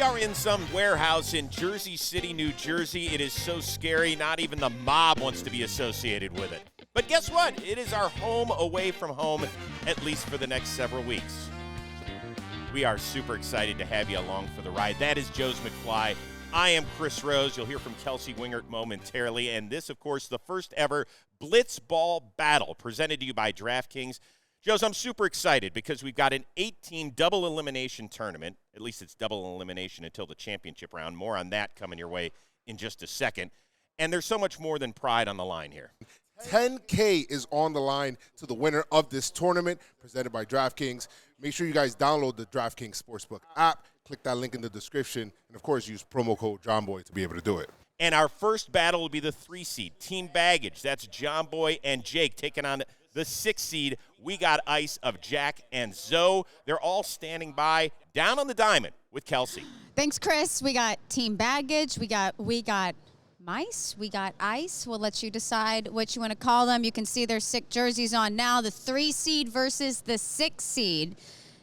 are in some warehouse in Jersey City, New Jersey. It is so scary, not even the mob wants to be associated with it. But guess what? It is our home away from home, at least for the next several weeks. We are super excited to have you along for the ride. That is Joe's McFly. I am Chris Rose. You'll hear from Kelsey Wingert momentarily. And this, of course, the first ever Blitzball battle presented to you by DraftKings. Joes, I'm super excited because we've got an 8-team double elimination tournament. At least it's double elimination until the championship round. More on that coming your way in just a second. And there's so much more than pride on the line here. $10K is on the line to the winner of this tournament presented by DraftKings. Make sure you guys download the DraftKings Sportsbook app. Click that link in the description. And, of course, use promo code JohnBoy to be able to do it. And our first battle will be the 3-seed, Team Baggage. That's John Boy and Jake taking on the 6-seed. We got Ice of Jack and Zoe. They're all standing by down on the diamond with Kelsey. Thanks, Chris. We got Team Baggage. We got Mice. We got Ice. We'll let you decide what you want to call them. You can see their sick jerseys on now. The 3-seed versus the 6-seed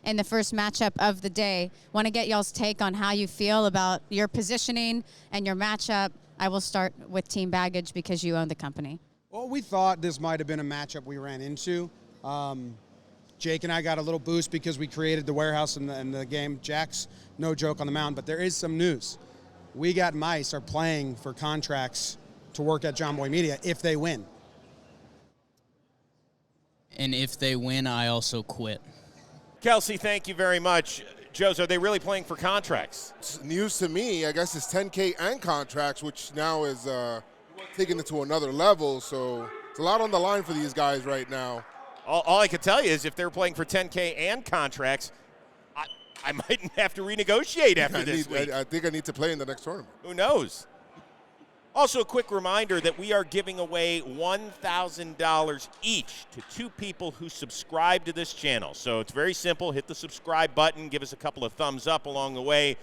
in the first matchup of the day. Want to get y'all's take on how you feel about your positioning and your matchup. I will start with Team Baggage because you own the company. Well, we thought this might have been a matchup we ran into. Jake and I got a little boost because we created the warehouse in the game. Jack's no joke on the mound, but there is some news. We got Mice are playing for contracts to work at John Boy Media if they win. And if they win, I also quit. Kelsey, thank you very much. Joes, are they really playing for contracts? It's news to me. I guess it's 10K and contracts, which now is taking it to another level. So it's a lot on the line for these guys right now. All I can tell you is if they're playing for 10K and contracts, I might have to renegotiate after this week. I think I need to play in the next tournament. Who knows? Also, a quick reminder that we are giving away $1,000 each to 2 people who subscribe to this channel. So it's very simple. Hit the subscribe button. Give us a couple of thumbs up along the way.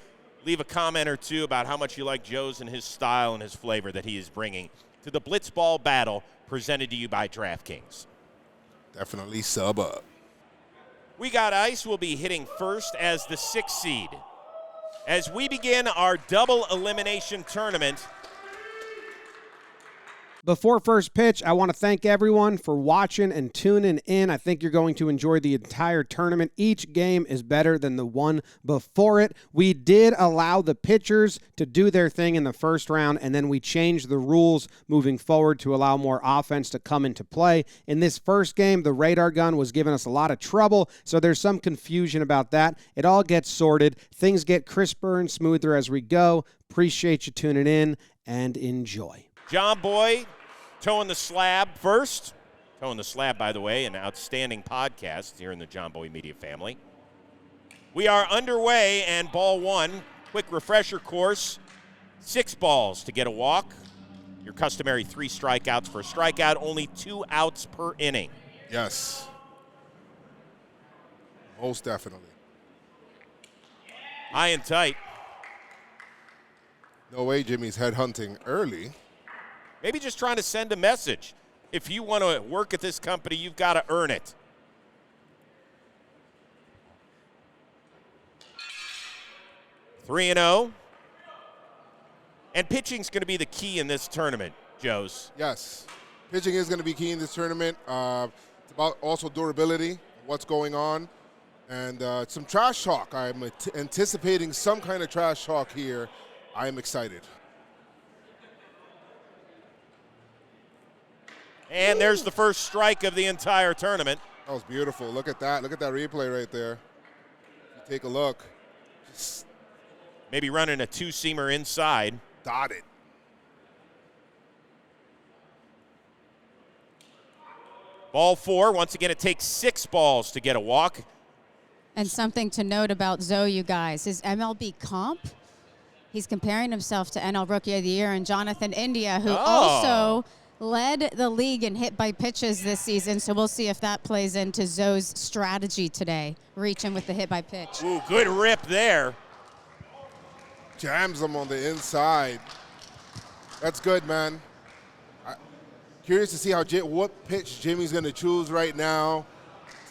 Leave a comment or two about how much you like Joe's and his style and his flavor that he is bringing to the Blitzball battle presented to you by DraftKings. Definitely sub up. We got Ice will be hitting first as the 6th seed. As we begin our double elimination tournament. Before first pitch, I want to thank everyone for watching and tuning in. I think you're going to enjoy the entire tournament. Each game is better than the one before it. We did allow the pitchers to do their thing in the first round, and then we changed the rules moving forward to allow more offense to come into play. In this first game, the radar gun was giving us a lot of trouble, so there's some confusion about that. It all gets sorted. Things get crisper and smoother as we go. Appreciate you tuning in, and enjoy. John Boy, Towing the Slab first. Towing the Slab, by the way, an outstanding podcast here in the John Boy Media family. We are underway, and ball 1, quick refresher course, 6 balls to get a walk. Your customary 3 strikeouts for a strikeout, only 2 outs per inning. Yes. Most definitely. High and tight. No way Jimmy's headhunting early. Maybe just trying to send a message. If you want to work at this company, you've got to earn it. (3-0). And pitching's going to be the key in this tournament, Joes. Yes. Pitching is going to be key in this tournament. It's about also durability, what's going on, and some trash talk. I'm anticipating some kind of trash talk here. I am excited. And there's the first strike of the entire tournament. That was beautiful. Look at that. Look at that replay right there. If you take a look. Just maybe running a 2-seamer inside. dotted. Ball 4. Once again, it takes 6 balls to get a walk. And something to note about Zoe, you guys, his MLB comp, he's comparing himself to NL Rookie of the Year and Jonathan India, who also led the league in hit by pitches this season. So we'll see if that plays into Zoe's strategy today, reaching with the hit by pitch. Ooh, good rip there. Jams him on the inside. That's good, man. Curious to see what pitch Jimmy's going to choose right now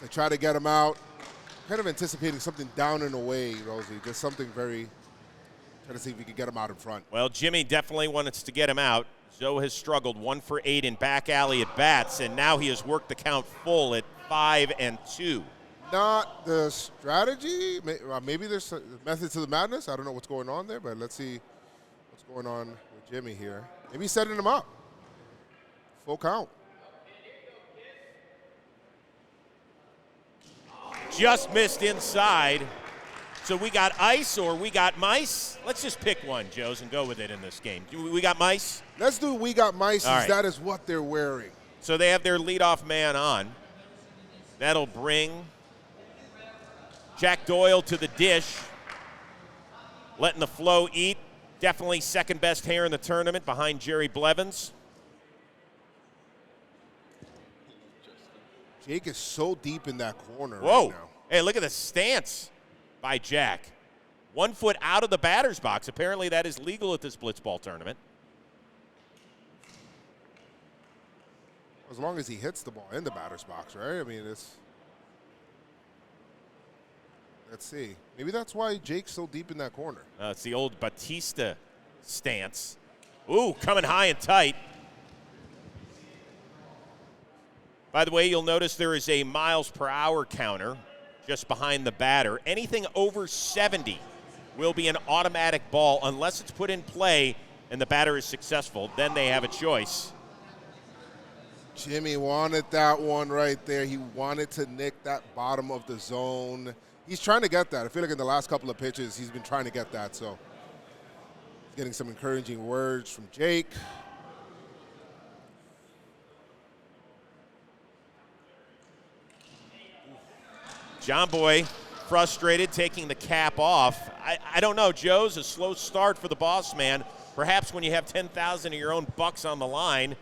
to try to get him out. Kind of anticipating something down and away, Rosie. Just something very Trying to see if we can get him out in front. Well, Jimmy definitely wants to get him out. Zoe has struggled 1 for 8 in back alley at bats, and now he has worked the count full at 5-2. Not the strategy. Maybe there's a method to the madness. I don't know what's going on there, but let's see what's going on with Jimmy here. Maybe he's setting him up. Full count. Just missed inside. So we got ice or we got mice? Let's just pick one, Joes, and go with it in this game. We got mice? Let's do we got mice. All right. That is what they're wearing. So they have their leadoff man on. That'll bring Jack Doyle to the dish. Letting the flow eat. Definitely second best hair in the tournament behind Jerry Blevins. Jake is so deep in that corner Whoa. right now. Hey, look at the stance by Jack. 1 foot out of the batter's box. Apparently that is legal at this Blitzball tournament. As long as he hits the ball in the batter's box, right? I mean, it's... Let's see. Maybe that's why Jake's so deep in that corner. It's the old Batista stance. Ooh, coming high and tight. By the way, you'll notice there is a miles per hour counter just behind the batter. Anything over 70 will be an automatic ball unless it's put in play and the batter is successful. Then they have a choice. Jimmy wanted that one right there. He wanted to nick that bottom of the zone. He's trying to get that. I feel like in the last couple of pitches, he's been trying to get that. So he's getting some encouraging words from Jake. John Boy frustrated, taking the cap off. I don't know, Joe's a slow start for the boss man. Perhaps when you have 10,000 of your own bucks on the line,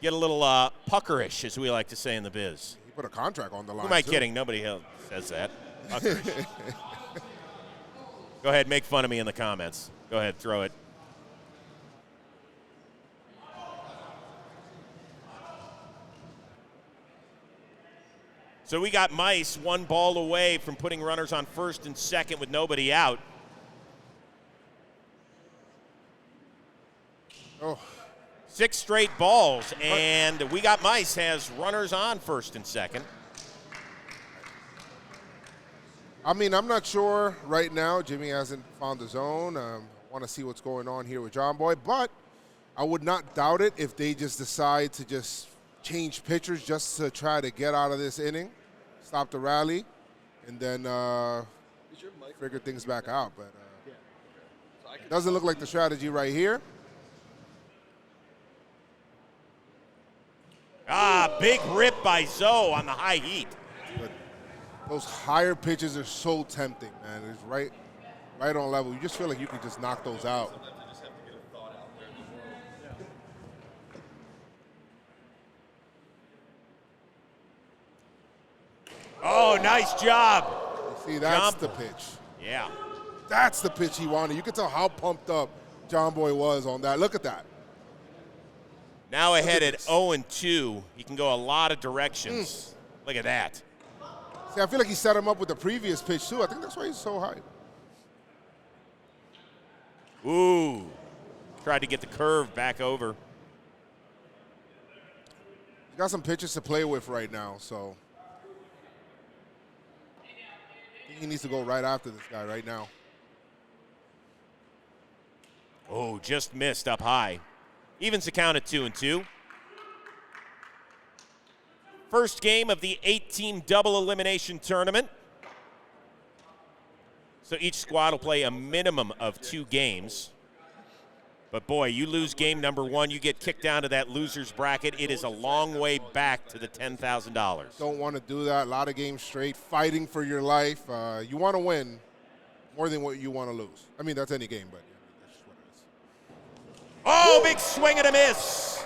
get a little puckerish, as we like to say in the biz. He put a contract on the line. Who am I too. kidding? Nobody else says that. Puckerish. Go ahead, make fun of me in the comments. Go ahead, throw it. So we got Mice 1 ball away from putting runners on first and second with nobody out. Oh. 6 straight balls, and we got Mice has runners on first and second. I mean, I'm not sure right now. Jimmy hasn't found the zone. Want to see what's going on here with John Boy, but I would not doubt it if they just decide to just change pitchers just to try to get out of this inning, stop the rally, and then figure things back out. But it doesn't look like the strategy right here. Big rip by Zoe on the high heat. But those higher pitches are so tempting, man. It's right on level. You just feel like you can just knock those out. Oh, nice job. See, that's Jump. the pitch. Yeah. That's the pitch he wanted. You can tell how pumped up John Boy was on that. Look at that. Now ahead at 0-2. He can go a lot of directions. Look at that. See, I feel like he set him up with the previous pitch, too. I think that's why he's so high. Ooh. Tried to get the curve back over. He's got some pitches to play with right now, so I think he needs to go right after this guy right now. Oh, just missed up high. Evens the count at 2-2. First game of the 8-team double elimination tournament. So each squad will play a minimum of 2 games. But boy, you lose game number 1, you get kicked down to that loser's bracket. It is a long way back to the $10,000. Don't want to do that. A lot of games straight, fighting for your life. You want to win more than what you want to lose. I mean, that's any game, but that's just what it is. Oh, big swing and a miss.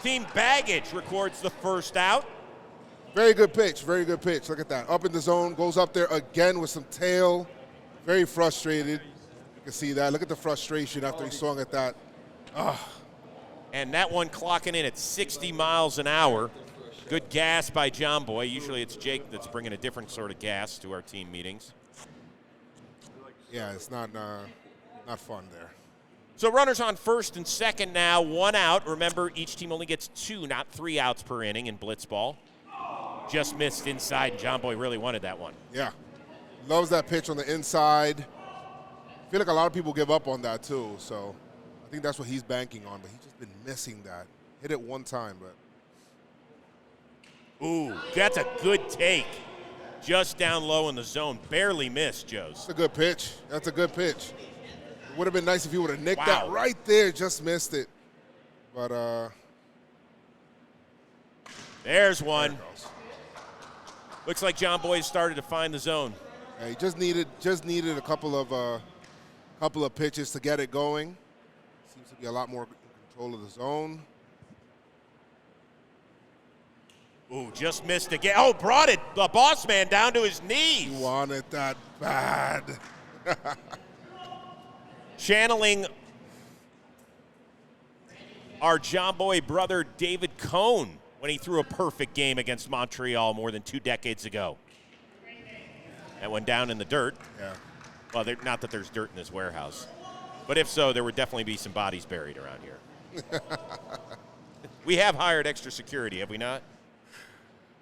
Team Baggage records the first out. Very good pitch, very good pitch. Look at that. Up in the zone, goes up there again with some tail. Very frustrated. You can see that. Look at the frustration after he swung at that. And that one clocking in at 60 miles an hour. Good gas by John Boy. Usually it's Jake that's bringing a different sort of gas to our team meetings. Yeah, it's not Not fun there. So runners on first and second now, 1 out. Remember, each team only gets 2, not 3 outs per inning in Blitzball. Just missed inside, and John Boy really wanted that one. Yeah. Loves that pitch on the inside. I feel like a lot of people give up on that too, so I think that's what he's banking on, but he's just been missing that. Hit it one time, but. Ooh, that's a good take. Just down low in the zone. Barely missed, Joes. That's a good pitch. That's a good pitch. It would have been nice if he would have nicked Wow. that right there. Just missed it. But, There's there one. it goes. Looks like John Boy started to find the zone. Yeah, he just needed a couple of pitches to get it going. Seems to be a lot more in control of the zone. Ooh, just missed again. Oh, brought it, the boss man, down to his knees. He wanted that bad. Channeling our John Boy brother David Cohn when he threw a perfect game against Montreal more than 2 decades ago. That went down in the dirt. Yeah. Well, not that there's dirt in this warehouse. But if so, there would definitely be some bodies buried around here. We have hired extra security, have we not?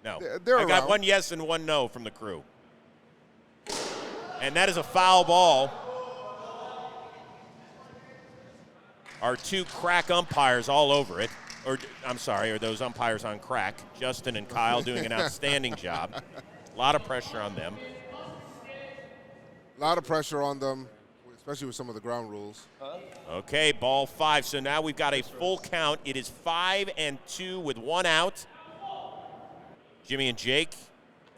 No. They're I got around. 1 yes and 1 no from the crew. And that is a foul ball. Our 2 crack umpires all over it. Or, I'm sorry, or those umpires on crack. Justin and Kyle doing an outstanding job. A lot of pressure on them. A lot of pressure on them, especially with some of the ground rules. Okay, ball 5. So now we've got a full count. It is 5-2 with 1 out. Jimmy and Jake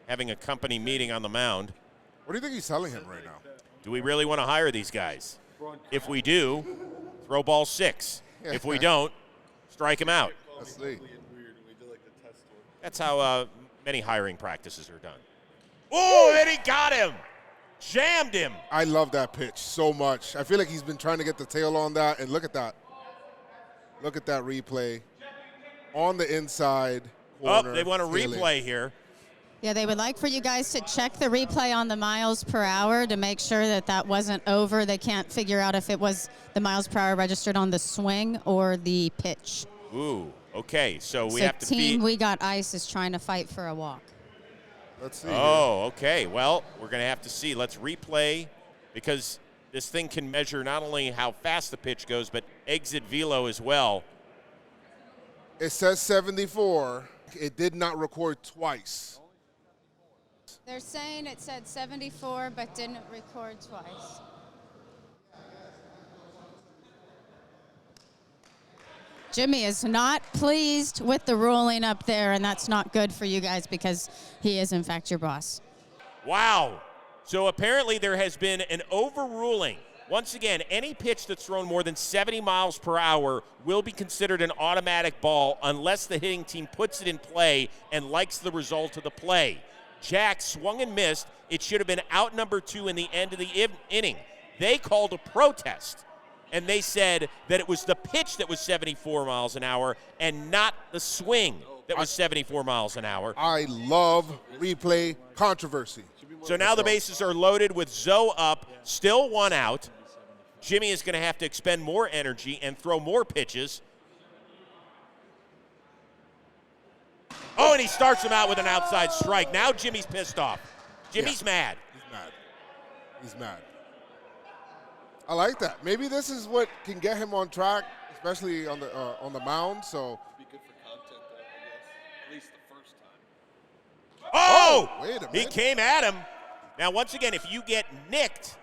having a company meeting on the mound. What do you think he's telling him right now? Do we really want to hire these guys? If we do, throw ball 6. If we don't, strike him out. Let's see. That's how many hiring practices are done. Oh, and he got him. Jammed him. I love that pitch so much. I feel like he's been trying to get the tail on that, and look at that. Look at that replay. On the inside corner. Oh, they want a tail in. replay here. Yeah, they would like for you guys to check the replay on the miles per hour to make sure that that wasn't over. They can't figure out if it was the miles per hour registered on the swing or the pitch. Ooh, okay. So we So have to team be. We Got Ice is trying to fight for a walk. Let's see. Oh, okay. Well, we're going to have to see. Let's replay because this thing can measure not only how fast the pitch goes, but exit velo as well. It says 74. It did not record twice. They're saying it said 74 but didn't record twice. Jimmy is not pleased with the ruling up there, and that's not good for you guys because he is, in fact, your boss. Wow. So apparently there has been an overruling. Once again, any pitch that's thrown more than 70 miles per hour will be considered an automatic ball unless the hitting team puts it in play and likes the result of the play. Jack swung and missed. It should have been out number 2 in the end of the inning. They called a protest, and they said that it was the pitch that was 74 miles an hour and not the swing that was 74 miles an hour. I love replay controversy. So now the bases are loaded with Zoe up, still 1 out. Jimmy is going to have to expend more energy and throw more pitches. Oh, and he starts him out with an outside strike. Now Jimmy's pissed off. Jimmy's mad. He's mad. He's mad. I like that. Maybe this is what can get him on track, especially on the mound. So. Be good for content, though, I guess. At least the first time. Oh! Wait a He minute. came at him. Now, once again, if you get nicked,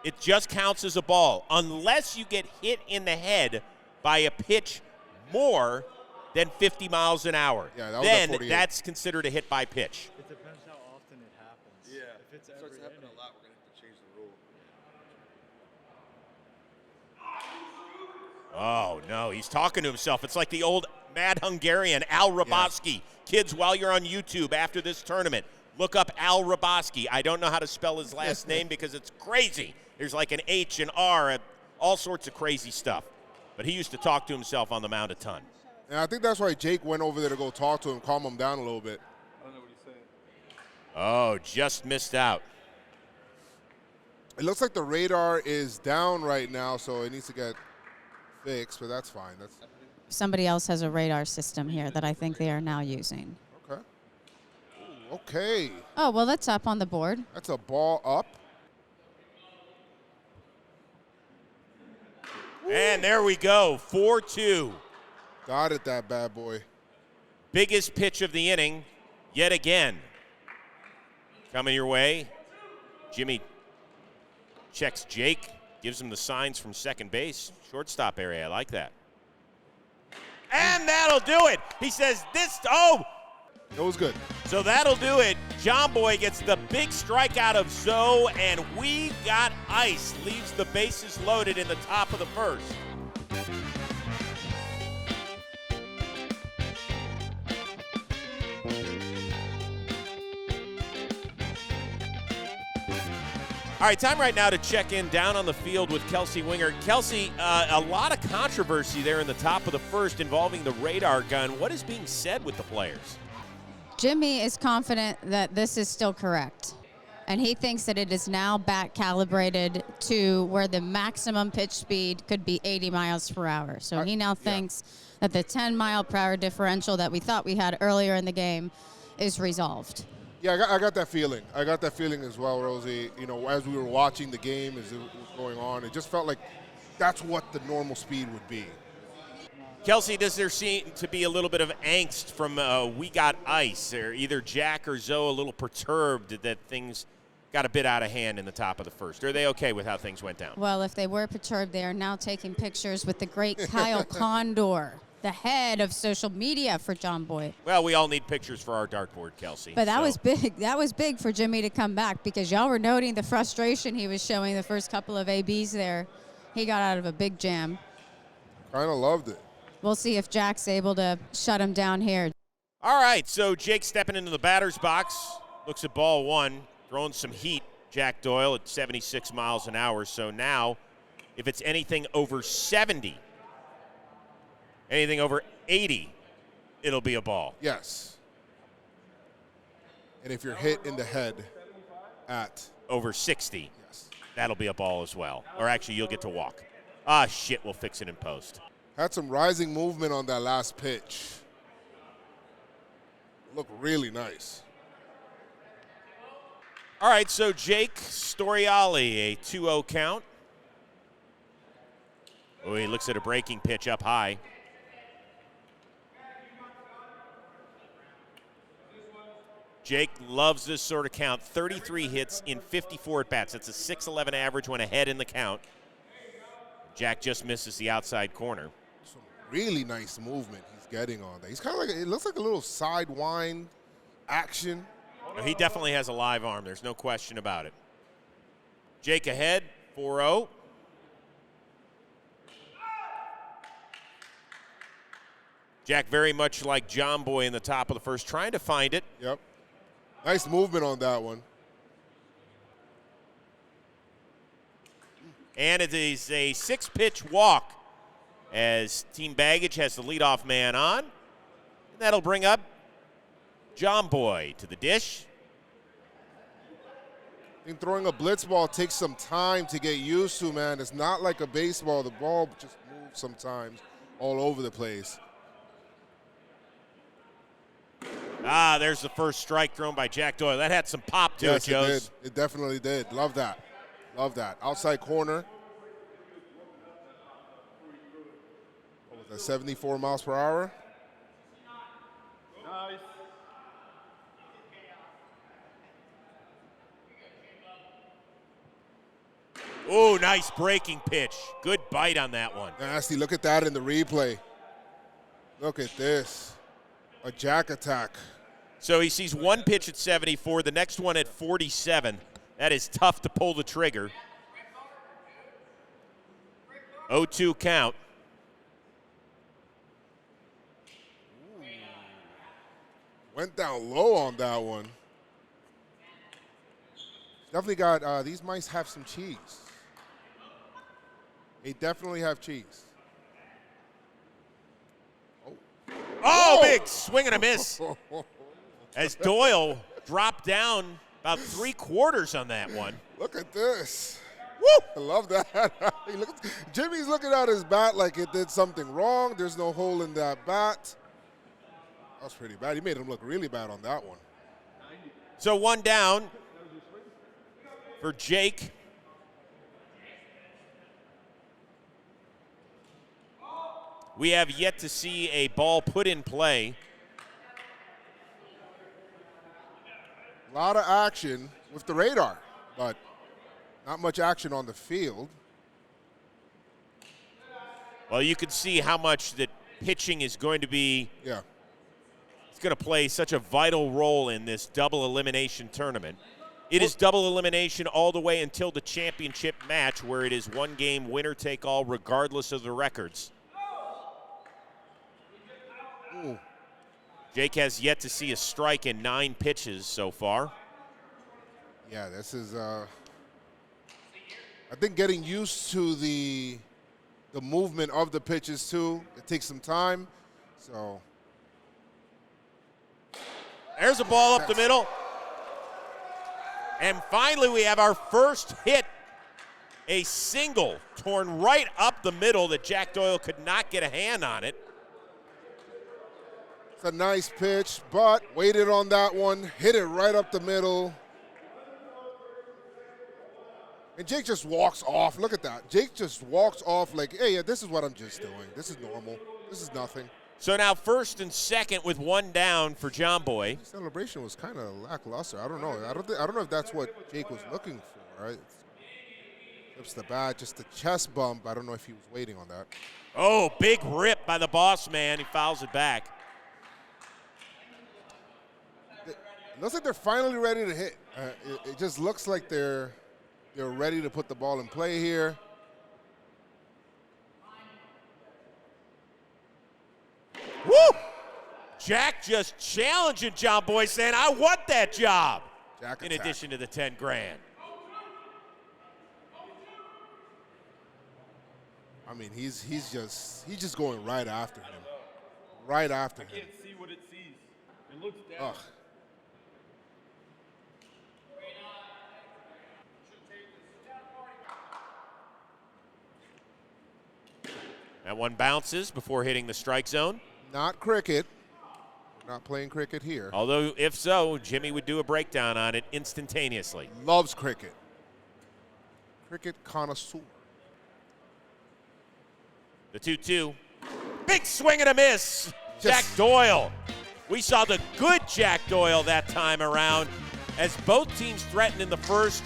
it just counts as a ball. Unless you get hit in the head by a pitch more than 50 miles an hour. Yeah, that was at then 48. that's considered a hit by pitch. It depends how often it happens. Yeah. If it's If it starts every happening inning. a lot, we're going to have to change the rule. Oh, no, he's talking to himself. It's like the old mad Hungarian, Al Raboski. Kids, while you're on YouTube after this tournament, look up Al Raboski. I don't know how to spell his last name because it's crazy. There's like an H and R, all sorts of crazy stuff. But he used to talk to himself on the mound a ton. And I think that's why Jake went over there to go talk to him, calm him down a little bit. I don't know what he's saying. Oh, just missed out. It looks like the radar is down right now, so it needs to get fixed, but that's fine. That's Somebody else has a radar system here that I think they are now using. okay. Ooh, okay. Oh, well, that's up on the board. That's a ball up. And there we go, 4-2. Got it, that bad boy. Biggest pitch of the inning, yet again. Coming your way. Jimmy checks Jake, gives him the signs from second base. Shortstop area, I like that. And that'll do it. He says It was good. So that'll do it. John Boy gets the big strikeout of Zoe, and we got ice. Leaves the bases loaded in the top of the first. All right, time right now to check in down on the field with Kelsey Winger. Kelsey, a lot of controversy there in the top of the first involving the radar gun. What is being said with the players? Jimmy is confident that this is still correct. And he thinks that it is now back calibrated to where the maximum pitch speed could be 80 miles per hour. So he now thinks that the 10-mile-per-hour differential that we thought we had earlier in the game is resolved. Yeah, I got that feeling. I got that feeling as well, Rosie. You know, as we were watching the game, as it was going on, it just felt like that's what the normal speed would be. Kelsey, does there seem to be a little bit of angst from We Got Ice, or either Jack or Zoe a little perturbed that things got a bit out of hand in the top of the first? Or are they okay with how things went down? Well, if they were perturbed, they are now taking pictures with the great Kyle Condor, the head of social media for John Boy. Well, we all need pictures for our dartboard, Kelsey. But that was big. That was big for Jimmy to come back, because y'all were noting the frustration he was showing the first couple of ABs there. He got out of a big jam. Kind of loved it. We'll see if Jack's able to shut him down here. All right, so Jake stepping into the batter's box, looks at ball one, throwing some heat. Jack Doyle at 76 miles an hour. So now, if it's anything over 70, anything over 80, it'll be a ball. Yes. And if you're hit in the head at over 60, yes, that'll be a ball as well. Or actually, you'll get to walk. Ah, shit, we'll fix it in post. had some rising movement on that last pitch. Looked really nice. All right, so Jake Storiali, a 2-0 count. Oh, he looks at a breaking pitch up high. Jake loves this sort of count. 33 hits in 54 at-bats. That's a 6.11 average when ahead in the count. Jack just misses the outside corner. Some really nice movement he's getting on that. He's kind of like, it looks like a little sidewind action. He definitely has a live arm. There's no question about it. Jake ahead, 4-0. Jack very much like John Boy in the top of the first, trying to find it. Yep. Nice movement on that one. And it is a 6-pitch walk as Team Baggage has the leadoff man on. And that'll bring up John Boy to the dish. I think throwing a blitzball takes some time to get used to, man. It's not like a baseball. The ball just moves sometimes all over the place. Ah, there's the first strike thrown by Jack Doyle. That had some pop to it, Yes, Joes. it did. It definitely did. Love that. Love that. Outside corner. What was that, 74 miles per hour? Nice. Oh, nice breaking pitch. Good bite on that one. Nasty. Look at that in the replay. Look at this. A jack attack. So he sees one pitch at 74, the next one at 47. That is tough to pull the trigger. 0-2 count. Went down low on that one. Definitely got, these mice have some cheese. They definitely have cheese. Oh, big swing and a miss. As Doyle dropped down about 3/4 on that one. Look at this. I love that. Jimmy's looking at his bat like it did something wrong. There's no hole in that bat. That was pretty bad. He made him look really bad on that one. So one down for Jake. We have yet to see a ball put in play. A lot of action with the radar, but not much action on the field. Well, you can see how much that pitching is going to be. Yeah. It's going to play such a vital role in this double elimination tournament. It is double elimination all the way until the championship match, where it is one game winner take all regardless of the records. Ooh. Jake has yet to see a strike in 9 pitches so far. Yeah, this is, I think getting used to the movement of the pitches too. It takes some time, so. There's a ball up the middle. And finally we have our first hit. A single torn right up the middle that Jack Doyle could not get a hand on it. It's a nice pitch, but waited on that one, hit it right up the middle. And Jake just walks off. Look at that. Jake just walks off like, hey, yeah, this is what I'm just doing. This is normal. This is nothing. So now first and second with one down for John Boy. The celebration was kind of lackluster. I don't know. I don't know if that's what Jake was looking for. Right? Flips the bat, just a chest bump. I don't know if he was waiting on that. Oh, big rip by the boss man. He fouls it back. It looks like they're finally ready to hit. It just looks like they're ready to put the ball in play here. Woo! Jack just challenging John Boy, saying, I want that job. Jack in attack. addition to the 10 grand. I mean, he's just going right after him. Right after him. Can't see what it sees. It looks down. Ugh. That one bounces before hitting the strike zone. Not cricket. We're not playing cricket here. Although, if so, Jimmy would do a breakdown on it instantaneously. Loves cricket. Cricket connoisseur. The 2-2. Big swing and a miss. Jack Doyle. We saw the good Jack Doyle that time around as both teams threatened in the first,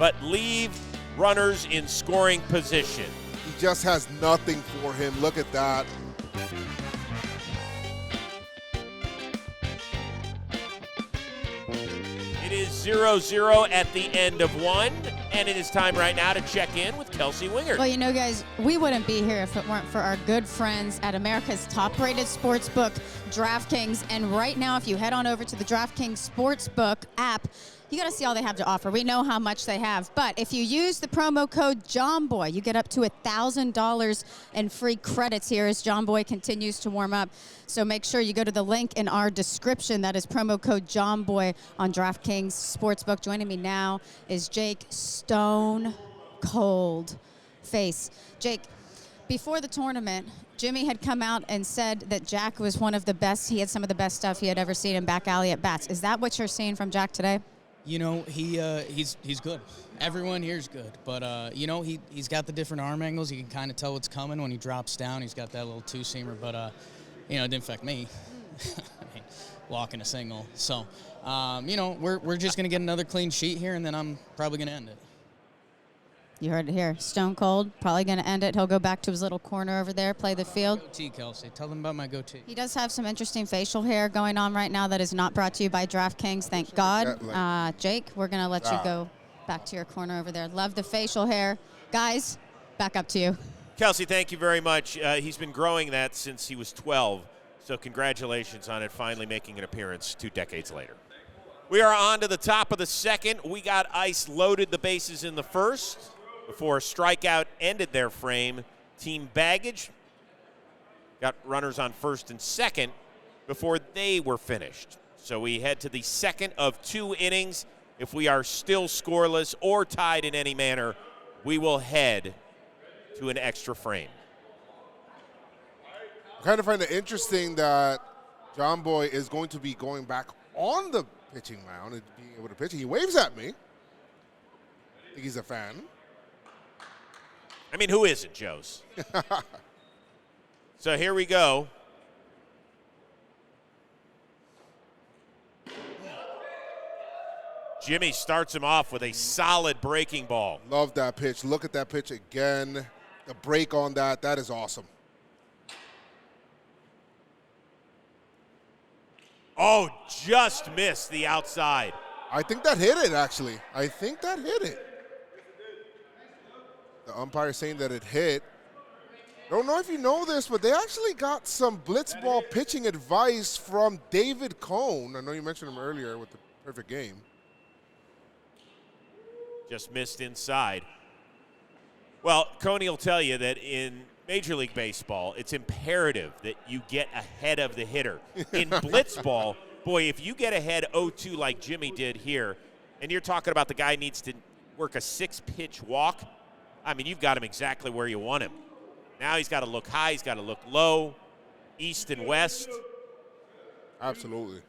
but leave runners in scoring position. He just has nothing for him. Look at that. It is 0-0 at the end of one, and it is time right now to check in with Kelsey Wingert. Well, you know, guys, we wouldn't be here if it weren't for our good friends at America's top-rated sportsbook, DraftKings. And right now, if you head on over to the DraftKings Sportsbook app, you got to see all they have to offer. We know how much they have. But if you use the promo code JOHNBOY, you get up to $1,000 in free credits here as John Boy continues to warm up. So make sure you go to the link in our description. That is promo code JOHNBOY on DraftKings Sportsbook. Joining me now is Jake Stone Cold Face. Jake, before the tournament, Jimmy had come out and said that Jack was one of the best. He had some of the best stuff he had ever seen in back alley at bats. Is that what you're seeing from Jack today? You know, he's good. Everyone here is good. But, you know, he's got the different arm angles. You can kind of tell what's coming when he drops down. He's got that little two-seamer. But, you know, it didn't affect me. I mean, walking a single. So, you know, we're just going to get another clean sheet here, and then I'm probably going to end it. You heard it here. Stone Cold, probably going to end it. He'll go back to his little corner over there, play the field. Goatee, Kelsey. Tell them about my goatee. He does have some interesting facial hair going on right now that is not brought to you by DraftKings, thank God. Jake, we're going to let you go back to your corner over there. Love the facial hair. Guys, back up to you. Kelsey, thank you very much. He's been growing that since he was 12, so congratulations on it finally making an appearance 2 decades later. We are on to the top of the second. We got ice loaded the bases in the first before a strikeout ended their frame. Team Baggage got runners on first and second before they were finished. So we head to the second of 2 innings. If we are still scoreless or tied in any manner, we will head to an extra frame. I kind of find it interesting that John Boy is going to be going back on the pitching mound and being able to pitch. He waves at me. I think he's a fan. I mean, who isn't, Joe's? So here we go. Jimmy starts him off with a solid breaking ball. Love that pitch. Look at that pitch again. The break on that. That is awesome. Oh, just missed the outside. I think that hit it, actually. I think that hit it. The umpire saying that it hit. Don't know if you know this, but they actually got some blitzball pitching advice from David Cohn. I know you mentioned him earlier with the perfect game. Just missed inside. Well, Coney will tell you that in Major League Baseball, it's imperative that you get ahead of the hitter. In blitzball, boy, if you get ahead 0-2 like Jimmy did here, and you're talking about the guy needs to work a 6-pitch walk, I mean, you've got him exactly where you want him. Now he's got to look high, he's got to look low, east and west. Absolutely.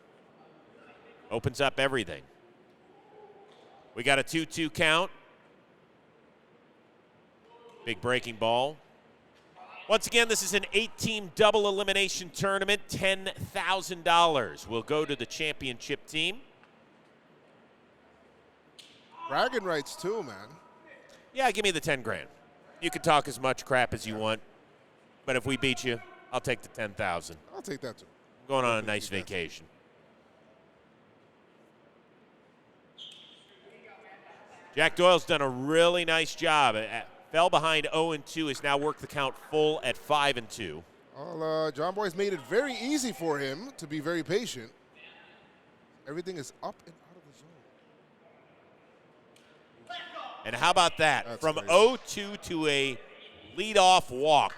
Opens up everything. We got a 2-2 count. Big breaking ball. Once again, this is an 8-team double elimination tournament. $10,000 will go to the championship team. Bragging rights too, man. Yeah, give me the 10 grand. You can talk as much crap as you want, but if we beat you, I'll take the 10,000. I'll take that too. I'm going on a nice vacation. Jack Doyle's done a really nice job. Fell behind 0-2, has now worked the count full at 5-2. Well, John Boy's made it very easy for him to be very patient. Everything is up and out of the zone. And how about that? That's From crazy. 0-2 to a leadoff walk.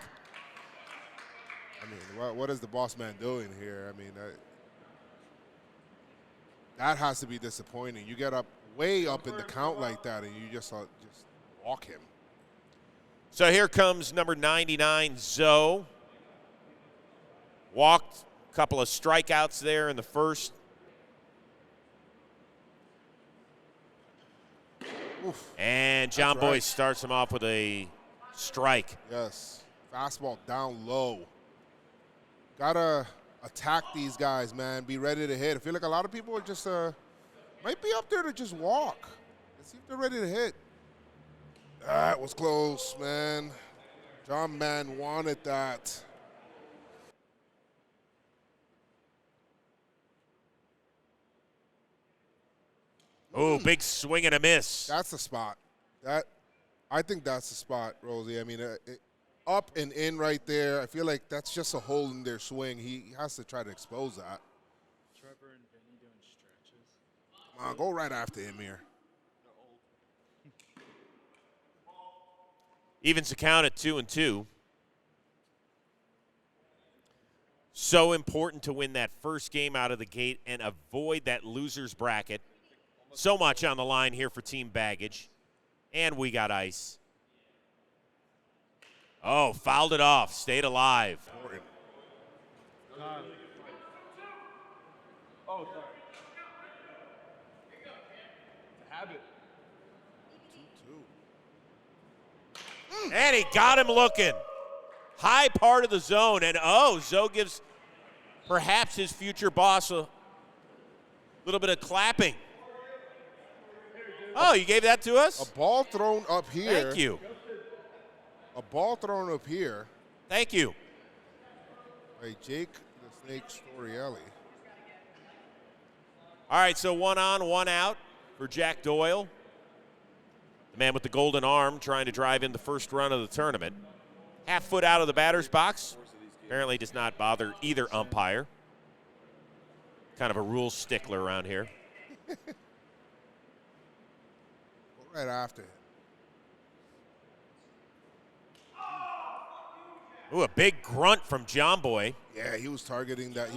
I mean, what is the boss man doing here? I mean, that has to be disappointing. You get up way up in the count like that, and you just walk him. So here comes number 99, Zoe. Walked, a couple of strikeouts there in the first. Oof. And John That's right. Boyce starts him off with a strike. Yes. Fastball down low. Gotta attack these guys, man. Be ready to hit. I feel like a lot of people are just might be up there to just walk. Let's see if they're ready to hit. That was close, man. John Man wanted that. Oh, big swing and a miss. That's the spot. I think that's the spot, Rosie. I mean, up and in right there. I feel like that's just a hole in their swing. He has to try to expose that. Trevor and Vinny doing stretches. Come on, go right after him here. Evens the count at 2-2. So important to win that first game out of the gate and avoid that loser's bracket. So much on the line here for Team Baggage. And we got ice. Oh, fouled it off. Stayed alive. Oh, sorry. It's a habit. And he got him looking. High part of the zone. And, Zoe gives perhaps his future boss a little bit of clapping. Oh, you gave that to us? A ball thrown up here. Thank you. A ball thrown up here Thank you. by Jake the Snake Storielli. All right, so 1 on, 1 out for Jack Doyle. The man with the golden arm trying to drive in the first run of the tournament. Half foot out of the batter's box. Apparently does not bother either umpire. Kind of a rules stickler around here. Go right after him. Ooh, a big grunt from John Boy. Yeah, he was targeting that.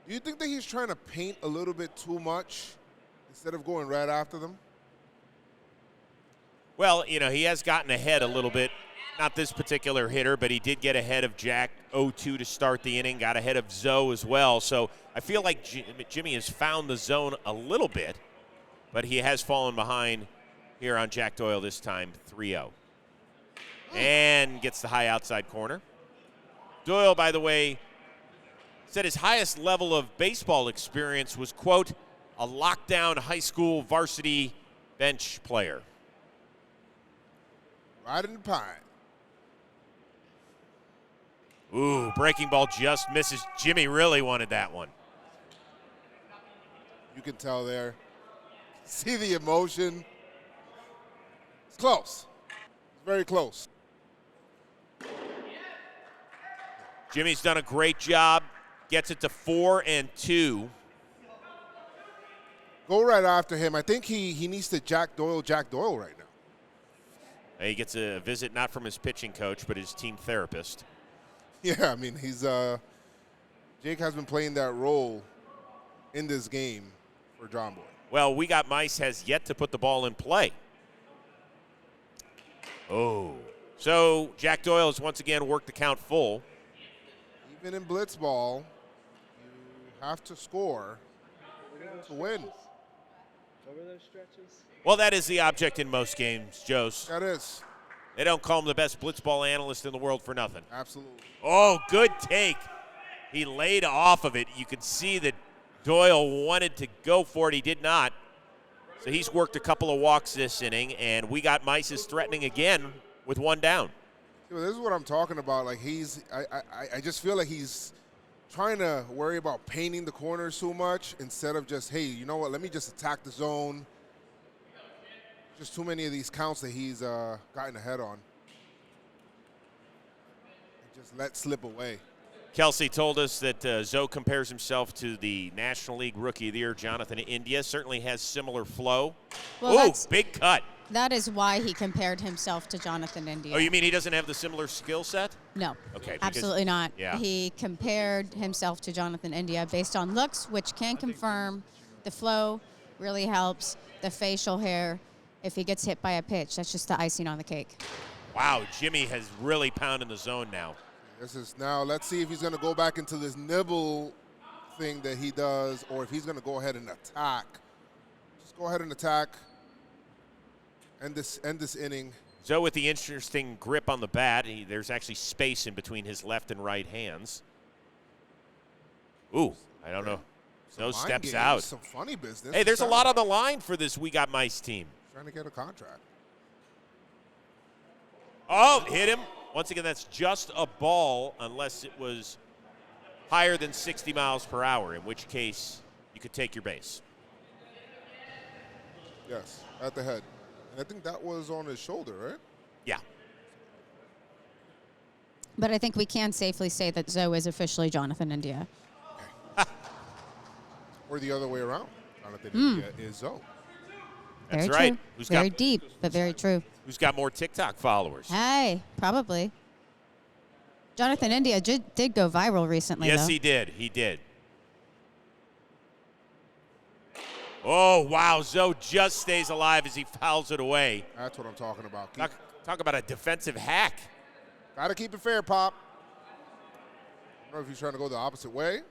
Do you think that he's trying to paint a little bit too much instead of going right after them? Well, you know, he has gotten ahead a little bit. Not this particular hitter, but he did get ahead of Jack 0-2 to start the inning, got ahead of Zoe as well. So I feel like Jimmy has found the zone a little bit, but he has fallen behind here on Jack Doyle this time, 3-0. And gets the high outside corner. Doyle, by the way, said his highest level of baseball experience was, quote, a lockdown high school varsity bench player. Right in the pine. Ooh, breaking ball just misses. Jimmy really wanted that one. You can tell there. See the emotion. It's close. It's very close. Jimmy's done a great job. Gets it to 4-2. Go right after him. I think he needs to Jack Doyle right now. He gets a visit not from his pitching coach, but his team therapist. Yeah, I mean, Jake has been playing that role in this game for John Boy. Well, We Got Mice has yet to put the ball in play. Oh. So Jack Doyle has once again worked the count full. Even in Blitzball, you have to score to win. Over those stretches? Well, that is the object in most games, Joes. That is. They don't call him the best Blitzball analyst in the world for nothing. Absolutely. Oh, good take. He laid off of it. You could see that Doyle wanted to go for it. He did not. So he's worked a couple of walks this inning, and We Got Mice is threatening again with one down. This is what I'm talking about. Like I just feel like he's trying to worry about painting the corners so much instead of just, hey, you know what, let me just attack the zone. Just too many of these counts that he's gotten ahead on. Just let slip away. Kelsey told us that Zoe compares himself to the National League Rookie of the Year, Jonathan India. Certainly has similar flow. Well, Ooh, big cut. That is why he compared himself to Jonathan India. Oh, you mean he doesn't have the similar skill set? No. Okay. Absolutely not. Yeah. He compared himself to Jonathan India based on looks, which can confirm the flow really helps, the facial hair. If he gets hit by a pitch, that's just the icing on the cake. Wow, Jimmy has really pounded the zone now. This is now, let's see if he's going to go back into this nibble thing that he does or if he's going to go ahead and attack. Just go ahead and attack. End this inning. Zoe with the interesting grip on the bat. There's actually space in between his left and right hands. Ooh, I don't know. Zoe steps out. Some funny business. Hey, there's a lot on the line for this We Got Mice team. Trying to get a contract. Oh, hit him. Once again, that's just a ball unless it was higher than 60 miles per hour, in which case you could take your base. Yes, at the head. And I think that was on his shoulder, right? Yeah. But I think we can safely say that Zoe is officially Jonathan India. Or the other way around. Jonathan India is Zoe. That's Very right. true. Very deep, but very true. Who's got more TikTok followers? Hey, probably. Jonathan India did go viral recently, Yes, though. he did. He did. Oh, wow. Zoe just stays alive as he fouls it away. That's what I'm talking about. Talk about a defensive hack. Got to keep it fair, Pop. I don't know if he's trying to go the opposite way.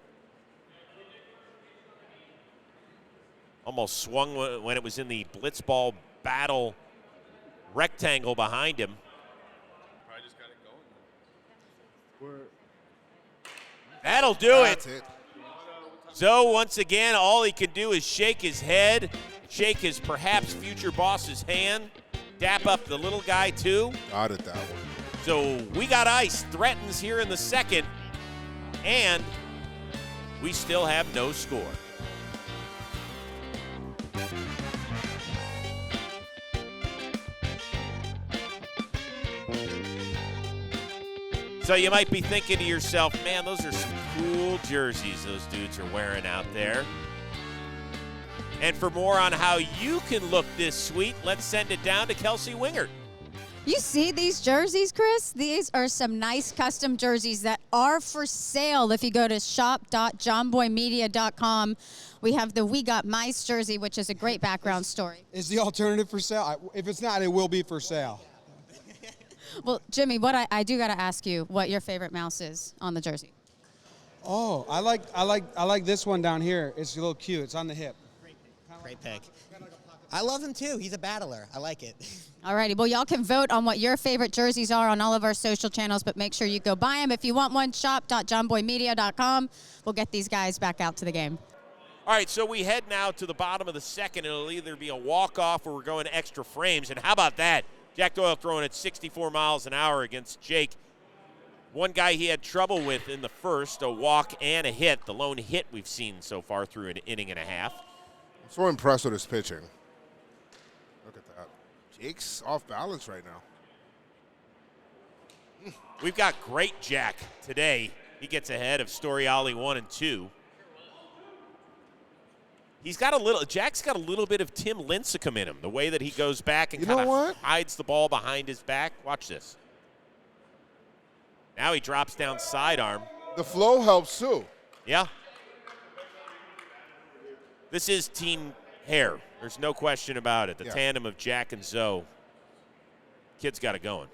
Almost swung when it was in the Blitzball battle rectangle behind him. Probably just got it going. That'll do That's it. it. Zoe, once again, all he can do is shake his head, shake his perhaps future boss's hand, dap up the little guy too. Got it that one. So We Got Ice threatens here in the second, and we still have no score. So you might be thinking to yourself, man, those are some cool jerseys those dudes are wearing out there. And for more on how you can look this sweet, let's send it down to Kelsey Wingert. You see these jerseys, Chris? These are some nice custom jerseys that are for sale. If you go to shop.johnboymedia.com, we have the We Got Mice jersey, which is a great background story. Is the alternative for sale? If it's not, it will be for sale. Well, Jimmy, what I do got to ask you what your favorite mouse is on the jersey. Oh, I like this one down here. It's a little cute. It's on the hip. Great pick. I love him too. He's a battler. I like it. All righty. Well, y'all can vote on what your favorite jerseys are on all of our social channels, but make sure you go buy them. If you want one, shop.johnboymedia.com. We'll get these guys back out to the game. All right, so we head now to the bottom of the second. It'll either be a walk-off or we're going extra frames. And how about that? Jack Doyle throwing at 64 miles an hour against Jake. One guy he had trouble with in the first, a walk and a hit. The lone hit we've seen so far through an inning and a half. I'm so impressed with his pitching. Look at that. Jake's off balance right now. We've got great Jack today. He gets ahead of Storiali 1 and 2. Jack's got a little bit of Tim Lincecum in him, the way that he goes back and kind of hides the ball behind his back. Watch this. Now he drops down sidearm. The flow helps too. Yeah. This is team hair. There's no question about it. The tandem of Jack and Zoe. Kid's got it going.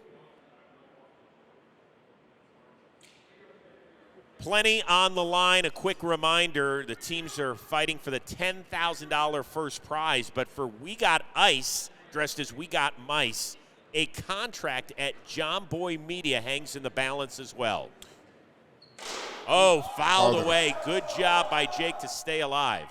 Plenty on the line. A quick reminder, the teams are fighting for the $10,000 first prize, but for We Got Ice, dressed as We Got Mice, a contract at John Boy Media hangs in the balance as well. Oh, fouled away. Good job by Jake to stay alive.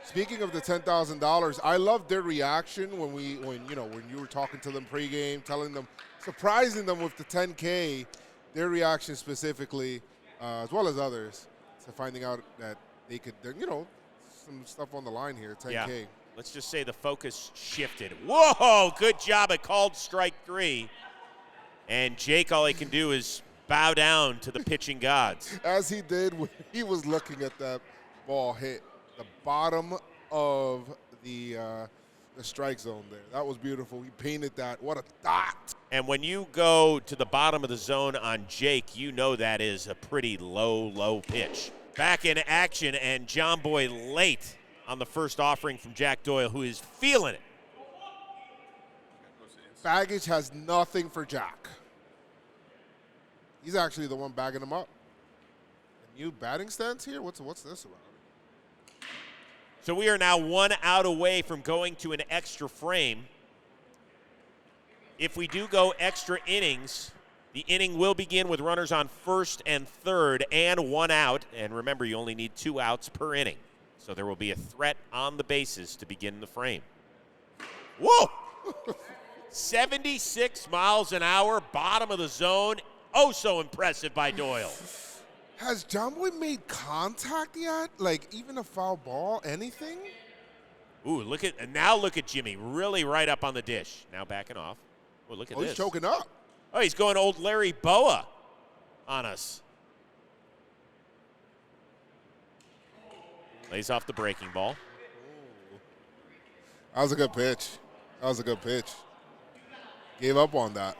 Speaking of the $10,000, I love their reaction when you were talking to them pregame, telling them, surprising them with the 10K. Their reaction specifically, as well as others, to finding out that they could, some stuff on the line here, 10K. Yeah. Let's just say the focus shifted. Whoa, good job at called strike 3. And Jake, all he can do is bow down to the pitching gods. As he did when he was looking at that ball hit the bottom of the strike zone there. That was beautiful. He painted that. What a dot. And when you go to the bottom of the zone on Jake, you know that is a pretty low pitch. Back in action, and John Boy late on the first offering from Jack Doyle, who is feeling it. Baggage has nothing for Jack. He's actually the one bagging him up. A new batting stance here? What's this about? So we are now 1 out away from going to an extra frame. If we do go extra innings, the inning will begin with runners on first and third and 1 out. And remember, you only need 2 outs per inning. So there will be a threat on the bases to begin the frame. Whoa! 76 miles an hour, bottom of the zone. Oh, so impressive by Doyle. Has John Boy made contact yet? Like even a foul ball, anything? Ooh, look at Jimmy, really right up on the dish. Now backing off. Oh, look at this. He's choking up. Oh, he's going old Larry Boa on us. Lays off the breaking ball. That was a good pitch. Gave up on that.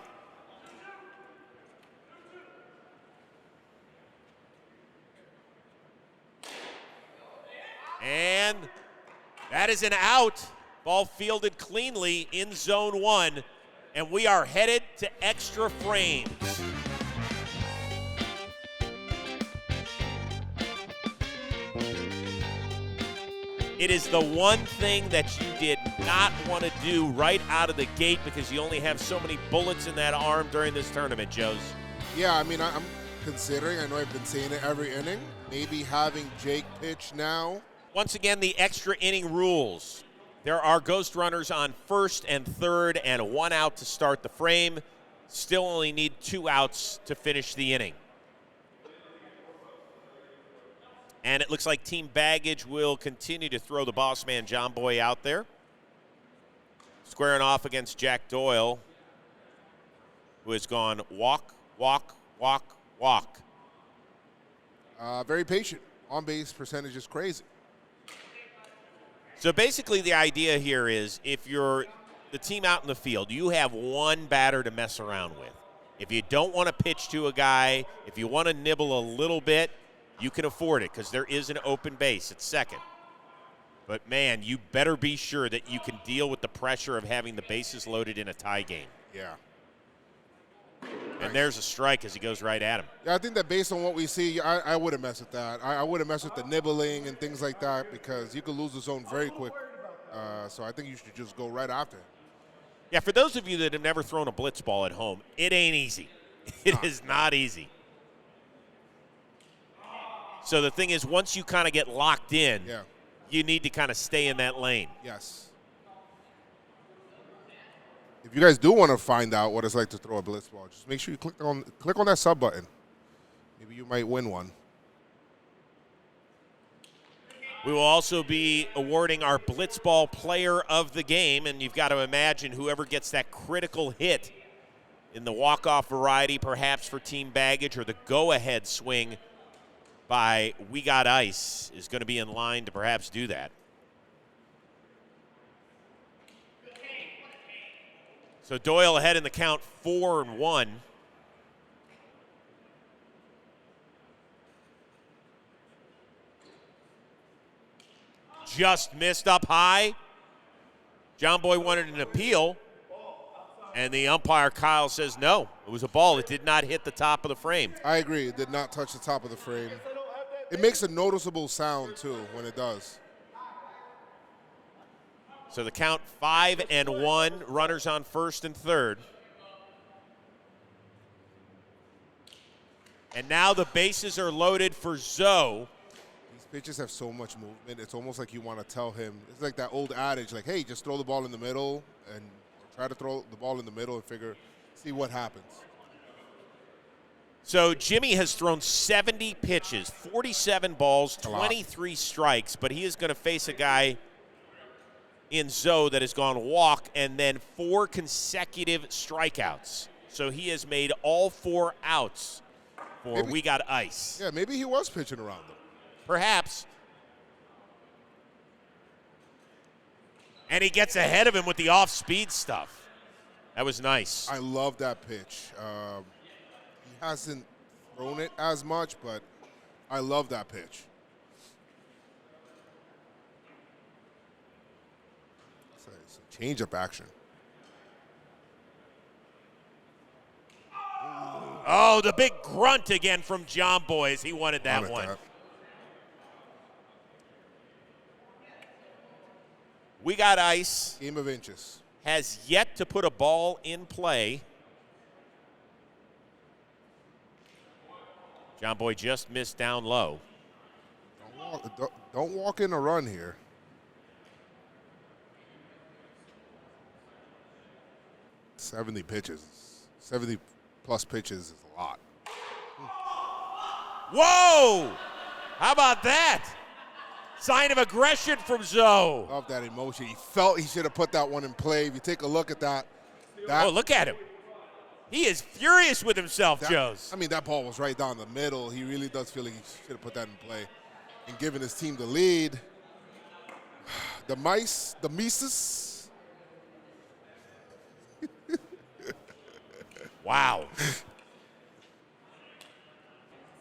And that is an out. Ball fielded cleanly in zone 1. And we are headed to extra frames. It is the one thing that you did not want to do right out of the gate because you only have so many bullets in that arm during this tournament, Joes. Yeah, I mean, I'm considering, I know I've been saying it every inning, maybe having Jake pitch now. Once again, the extra inning rules. There are ghost runners on first and third and 1 out to start the frame. Still only need 2 outs to finish the inning. And it looks like Team Baggage will continue to throw the boss man, John Boy, out there. Squaring off against Jack Doyle, who has gone walk, walk, walk, walk. Very patient. On-base percentage is crazy. So basically the idea here is if you're the team out in the field, you have one batter to mess around with. If you don't want to pitch to a guy, if you want to nibble a little bit, you can afford it because there is an open base at second. But, man, you better be sure that you can deal with the pressure of having the bases loaded in a tie game. Yeah. And there's a strike as he goes right at him. Yeah, I think that based on what we see, I wouldn't mess with that. I wouldn't mess with the nibbling and things like that because you could lose the zone very quick. So I think you should just go right after it. Yeah, for those of you that have never thrown a blitzball at home, it ain't easy. It is not easy. So the thing is, once you kind of get locked in, you need to kind of stay in that lane. Yes. If you guys do want to find out what it's like to throw a blitzball, just make sure you click on that sub button. Maybe you might win one. We will also be awarding our Blitzball Player of the Game, and you've got to imagine whoever gets that critical hit in the walk-off variety, perhaps for team baggage, or the go-ahead swing by We Got Ice is going to be in line to perhaps do that. So Doyle ahead in the count 4-1. Just missed up high. John Boy wanted an appeal, and the umpire, Kyle, says no. It was a ball. It did not hit the top of the frame. I agree. It did not touch the top of the frame. It makes a noticeable sound, too, when it does. So the count 5-1, runners on first and third. And now the bases are loaded for Zoe. These pitches have so much movement. It's almost like you want to tell him. It's like that old adage, like, hey, just throw the ball in the middle and try to throw the ball in the middle and see what happens. So Jimmy has thrown 70 pitches, 47 balls, 23 strikes, but he is going to face a guy in Zoe that has gone walk and then 4 consecutive strikeouts. So he has made all 4 outs for We Got Ice. Yeah, maybe he was pitching around them. Perhaps. And he gets ahead of him with the off-speed stuff. That was nice. I love that pitch. He hasn't thrown it as much, but I love that pitch. It's a change-up action. Oh, the big grunt again from John Boy as he wanted that one. We Got Ice. Game of inches. Has yet to put a ball in play. John Boy just missed down low. Don't walk in a run here. '70 pitches. 70-plus pitches is a lot. Whoa! How about that? Sign of aggression from Zoe. Love that emotion. He felt he should have put that one in play. If you take a look at that. Oh, look at him. He is furious with himself, Joes. I mean, that ball was right down the middle. He really does feel like he should have put that in play and given his team the lead. The Mises. Wow.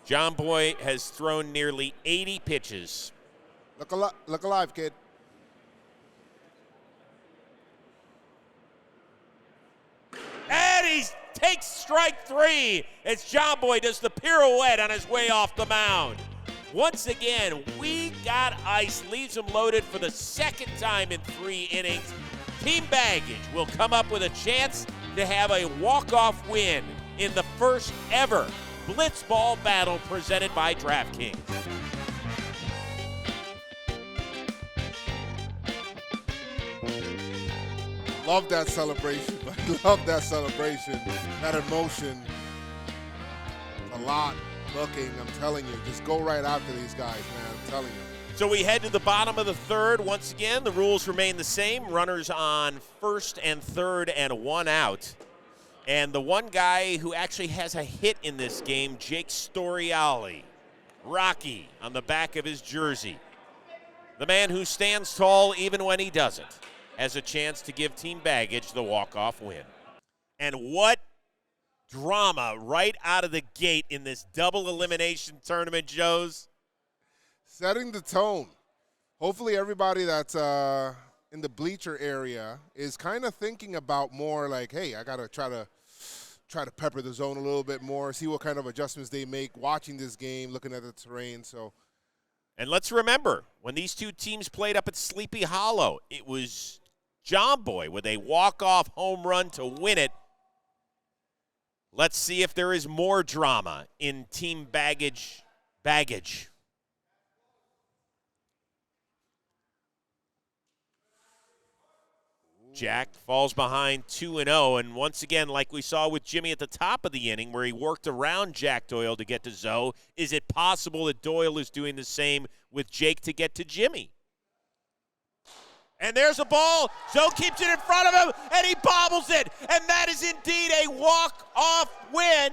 John Boy has thrown nearly 80 pitches. Look alive, kid. And he takes strike 3 as John Boy does the pirouette on his way off the mound. Once again, We Got Ice leaves him loaded for the second time in 3 innings. Team Baggage will come up with a chance to have a walk-off win in the first ever Blitzball battle presented by DraftKings. Love that celebration. Love that celebration. That emotion. A lot looking. I'm telling you. Just go right after these guys, man. I'm telling you. So we head to the bottom of the third. Once again, the rules remain the same. Runners on first and third and 1 out. And the one guy who actually has a hit in this game, Jake Storiali. Rocky on the back of his jersey. The man who stands tall even when he doesn't. has a chance to give Team Baggage the walk-off win. And what drama right out of the gate in this double elimination tournament, Joes. Setting the tone. Hopefully everybody that's in the bleacher area is kind of thinking about more like, hey, I got to try to pepper the zone a little bit more, see what kind of adjustments they make watching this game, looking at the terrain. And let's remember, when these two teams played up at Sleepy Hollow, it was John Boy with a walk-off home run to win it. Let's see if there is more drama in Team Baggage. Jack falls behind 2-0, and once again, like we saw with Jimmy at the top of the inning where he worked around Jack Doyle to get to Zoe, is it possible that Doyle is doing the same with Jake to get to Jimmy? And there's a ball. Zoe keeps it in front of him, and he bobbles it. And that is indeed a walk-off win.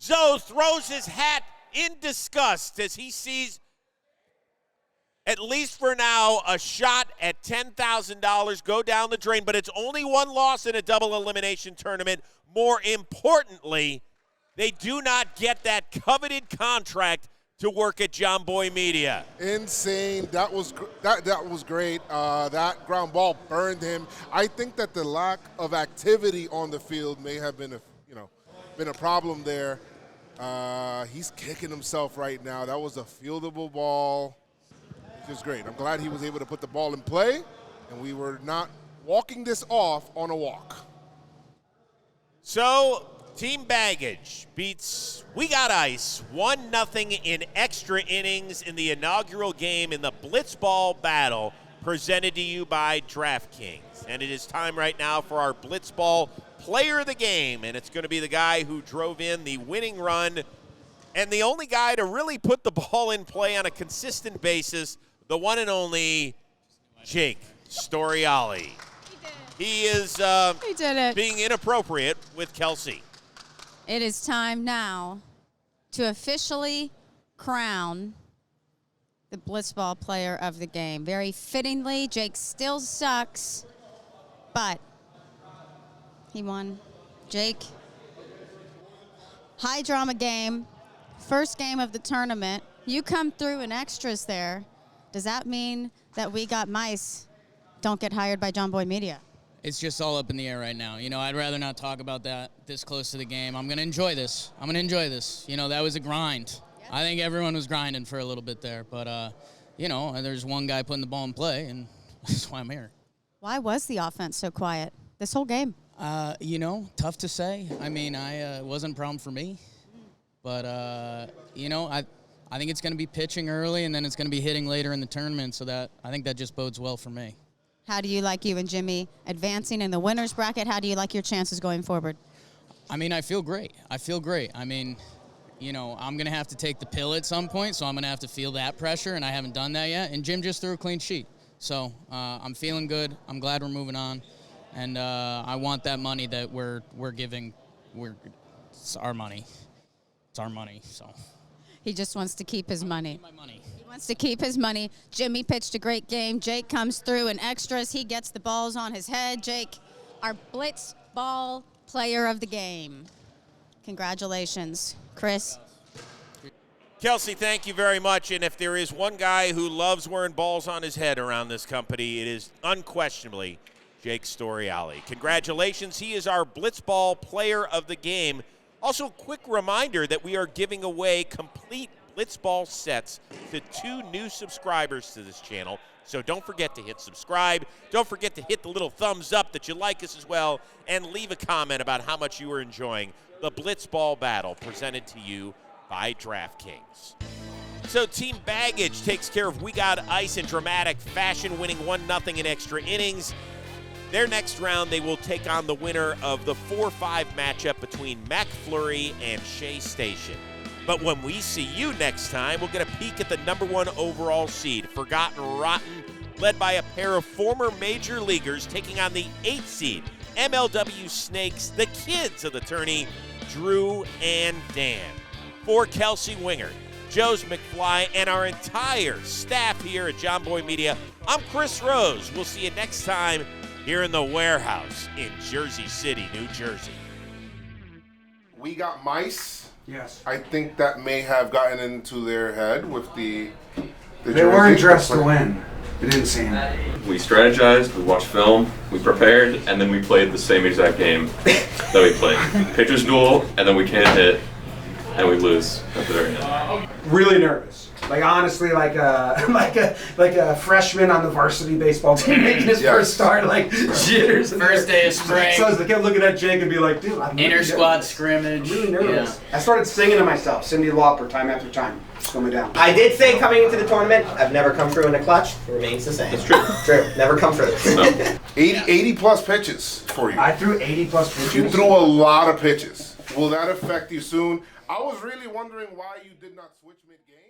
Zoe throws his hat in disgust as he sees, at least for now, a shot at $10,000 go down the drain. But it's only one loss in a double elimination tournament. More importantly, they do not get that coveted contract to work at John Boy Media. Insane. That was great. That ground ball burned him. I think that the lack of activity on the field may have been a problem there. He's kicking himself right now. That was a fieldable ball. Which is great. I'm glad he was able to put the ball in play, and we were not walking this off on a walk. So, Team Baggage beats We Got Ice 1-0 in extra innings in the inaugural game in the Blitzball battle presented to you by DraftKings. And it is time right now for our Blitzball player of the game, and it's going to be the guy who drove in the winning run and the only guy to really put the ball in play on a consistent basis, the one and only Jake Storiali. He is being inappropriate with Kelsey. It is time now to officially crown the Blitzball player of the game. Very fittingly, Jake still sucks, but he won. Jake, high drama game, first game of the tournament. You come through in extras there. Does that mean that We Got Mice don't get hired by John Boy Media? It's just all up in the air right now. I'd rather not talk about that this close to the game. I'm going to enjoy this. That was a grind. Yeah. I think everyone was grinding for a little bit there. But, there's one guy putting the ball in play, and that's why I'm here. Why was the offense so quiet this whole game? Tough to say. It wasn't a problem for me. But, I think it's going to be pitching early, and then it's going to be hitting later in the tournament. So I think that just bodes well for me. How do you like you and Jimmy advancing in the winner's bracket? How do you like your chances going forward? I feel great. I'm going to have to take the pill at some point, so I'm going to have to feel that pressure, and I haven't done that yet. And Jim just threw a clean sheet. So I'm feeling good. I'm glad we're moving on. And I want that money that we're giving. It's our money. It's our money, so. He just wants to keep his money. Keep my money. He wants to keep his money. Jimmy pitched a great game. Jake comes through in extras. He gets the balls on his head. Jake, our Blitzball player of the game. Congratulations. Chris. Kelsey, thank you very much. And if there is one guy who loves wearing balls on his head around this company, it is unquestionably Jake Storiali. Congratulations. He is our Blitzball player of the game. Also, a quick reminder that we are giving away complete Blitzball sets to 2 new subscribers to this channel. So don't forget to hit subscribe. Don't forget to hit the little thumbs up that you like us as well. And leave a comment about how much you are enjoying the Blitzball battle presented to you by DraftKings. So Team Baggage takes care of We Got Ice in dramatic fashion, winning 1-0 in extra innings. Their next round, they will take on the winner of the 4-5 matchup between McFlurry and Shea Station. But when we see you next time, we'll get a peek at the #1 overall seed, Forgotten Rotten, led by a pair of former major leaguers taking on the 8th seed, MLW Snakes, the kids of the tourney, Drew and Dan. For Kelsey Wingert, Joe's McFly, and our entire staff here at John Boy Media, I'm Chris Rose. We'll see you next time here in the warehouse in Jersey City, New Jersey. We got mice. Yes. I think that may have gotten into their head with the They weren't dressed to win. It didn't seem. We strategized, we watched film, we prepared, and then we played the same exact game that we played. Pitcher's duel, and then we can't hit, and we lose at the very end. Really nervous. Like honestly, like a freshman on the varsity baseball team making his first start, like jitters. First day of spring. So I kept looking at Jake and be like, dude, I'm Inter really squad nervous. scrimmage. I'm really nervous. Yeah. I started singing to myself, Cyndi Lauper, time after time. It's coming down. I did say coming into the tournament, I've never come through in a clutch. It remains the same. It's true. True. Never come through. No. 80 plus pitches for you. I threw 80 plus pitches. You threw a lot of pitches. Will that affect you soon? I was really wondering why you did not switch mid-game.